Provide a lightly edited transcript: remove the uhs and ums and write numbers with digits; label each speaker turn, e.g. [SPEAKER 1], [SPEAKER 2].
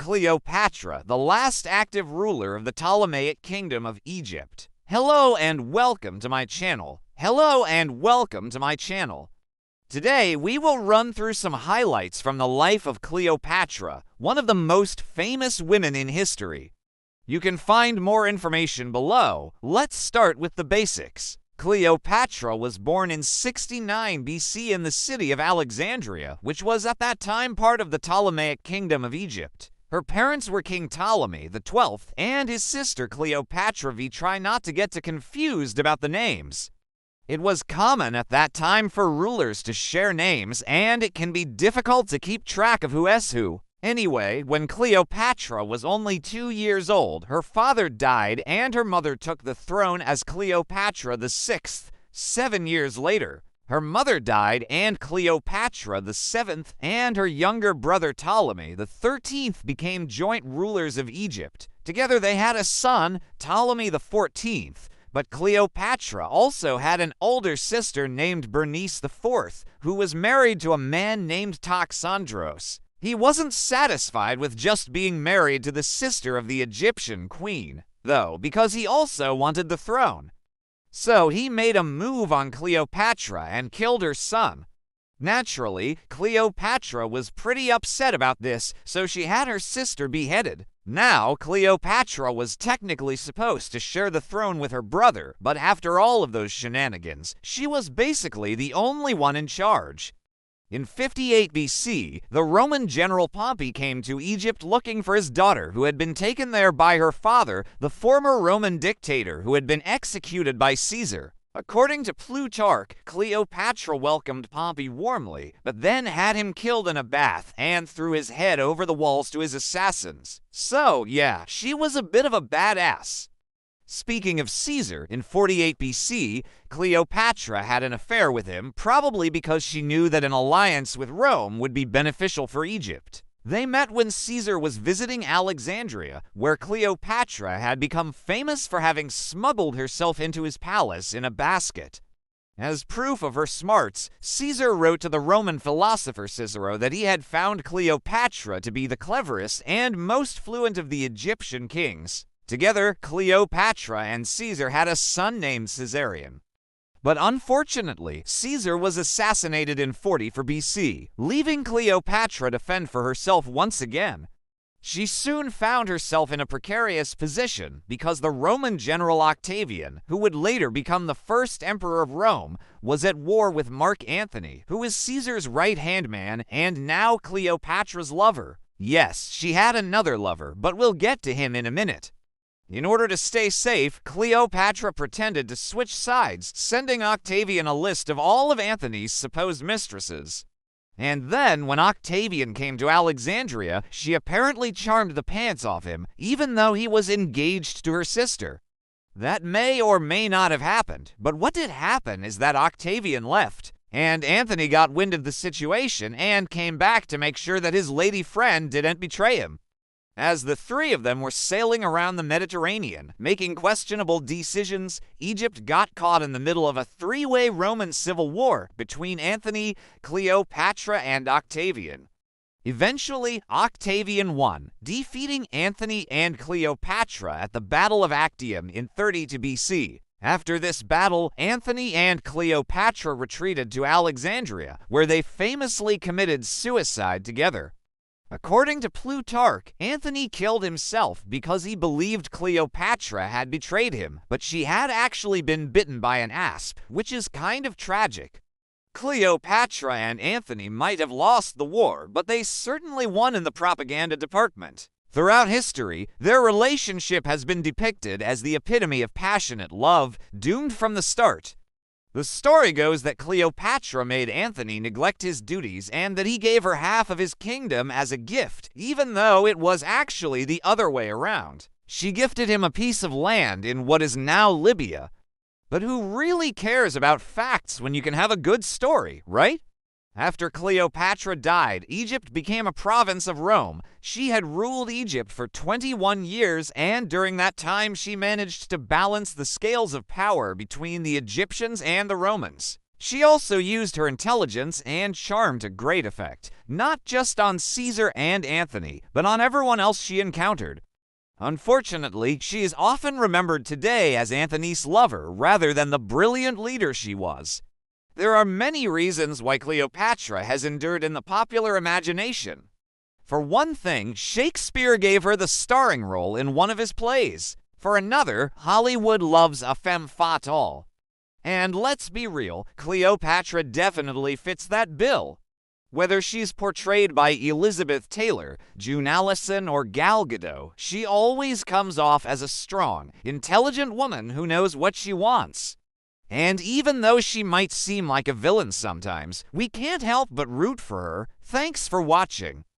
[SPEAKER 1] Cleopatra, the last active ruler of the Ptolemaic Kingdom of Egypt. Hello and welcome to my channel. Today, we will run through some highlights from the life of Cleopatra, one of the most famous women in history. You can find more information below. Let's start with the basics. Cleopatra was born in 69 BC in the city of Alexandria, which was at that time part of the Ptolemaic Kingdom of Egypt. Her parents were King Ptolemy XII and his sister Cleopatra. Try not to get too confused about the names. It was common at that time for rulers to share names, and it can be difficult to keep track of who is who. Anyway, when Cleopatra was only 2 years old, her father died and her mother took the throne as Cleopatra VI. 7 years later, her mother died and Cleopatra VII and her younger brother Ptolemy XIII became joint rulers of Egypt. Together they had a son, Ptolemy XIV, but Cleopatra also had an older sister named Bernice IV, who was married to a man named Toxandros. He wasn't satisfied with just being married to the sister of the Egyptian queen, though, because he also wanted the throne. So he made a move on Cleopatra and killed her son. Naturally, Cleopatra was pretty upset about this, so she had her sister beheaded. Now, Cleopatra was technically supposed to share the throne with her brother, but after all of those shenanigans, she was basically the only one in charge. In 58 BC, the Roman general Pompey came to Egypt looking for his daughter, who had been taken there by her father, the former Roman dictator who had been executed by Caesar. According to Plutarch, Cleopatra welcomed Pompey warmly, but then had him killed in a bath and threw his head over the walls to his assassins. So, yeah, she was a bit of a badass. Speaking of Caesar, in 48 BC, Cleopatra had an affair with him, probably because she knew that an alliance with Rome would be beneficial for Egypt. They met when Caesar was visiting Alexandria, where Cleopatra had become famous for having smuggled herself into his palace in a basket. As proof of her smarts, Caesar wrote to the Roman philosopher Cicero that he had found Cleopatra to be the cleverest and most fluent of the Egyptian kings. Together, Cleopatra and Caesar had a son named Caesarion. But unfortunately, Caesar was assassinated in 44 BC, leaving Cleopatra to fend for herself once again. She soon found herself in a precarious position because the Roman general Octavian, who would later become the first emperor of Rome, was at war with Mark Antony, who is Caesar's right-hand man and now Cleopatra's lover. Yes, she had another lover, but we'll get to him in a minute. In order to stay safe, Cleopatra pretended to switch sides, sending Octavian a list of all of Antony's supposed mistresses. And then, when Octavian came to Alexandria, she apparently charmed the pants off him, even though he was engaged to her sister. That may or may not have happened, but what did happen is that Octavian left, and Antony got wind of the situation and came back to make sure that his lady friend didn't betray him. As the three of them were sailing around the Mediterranean, making questionable decisions, Egypt got caught in the middle of a three-way Roman civil war between Antony, Cleopatra, and Octavian. Eventually, Octavian won, defeating Antony and Cleopatra at the Battle of Actium in 32 BC. After this battle, Antony and Cleopatra retreated to Alexandria, where they famously committed suicide together. According to Plutarch, Antony killed himself because he believed Cleopatra had betrayed him, but she had actually been bitten by an asp, which is kind of tragic. Cleopatra and Antony might have lost the war, but they certainly won in the propaganda department. Throughout history, their relationship has been depicted as the epitome of passionate love, doomed from the start. The story goes that Cleopatra made Antony neglect his duties and that he gave her half of his kingdom as a gift, even though it was actually the other way around. She gifted him a piece of land in what is now Libya. But who really cares about facts when you can have a good story, right? After Cleopatra died, Egypt became a province of Rome. She had ruled Egypt for 21 years, and during that time she managed to balance the scales of power between the Egyptians and the Romans. She also used her intelligence and charm to great effect, not just on Caesar and Antony, but on everyone else she encountered. Unfortunately, she is often remembered today as Antony's lover rather than the brilliant leader she was. There are many reasons why Cleopatra has endured in the popular imagination. For one thing, Shakespeare gave her the starring role in one of his plays. For another, Hollywood loves a femme fatale. And let's be real, Cleopatra definitely fits that bill. Whether she's portrayed by Elizabeth Taylor, June Allison, or Gal Gadot, she always comes off as a strong, intelligent woman who knows what she wants. And even though she might seem like a villain sometimes, we can't help but root for her. Thanks for watching.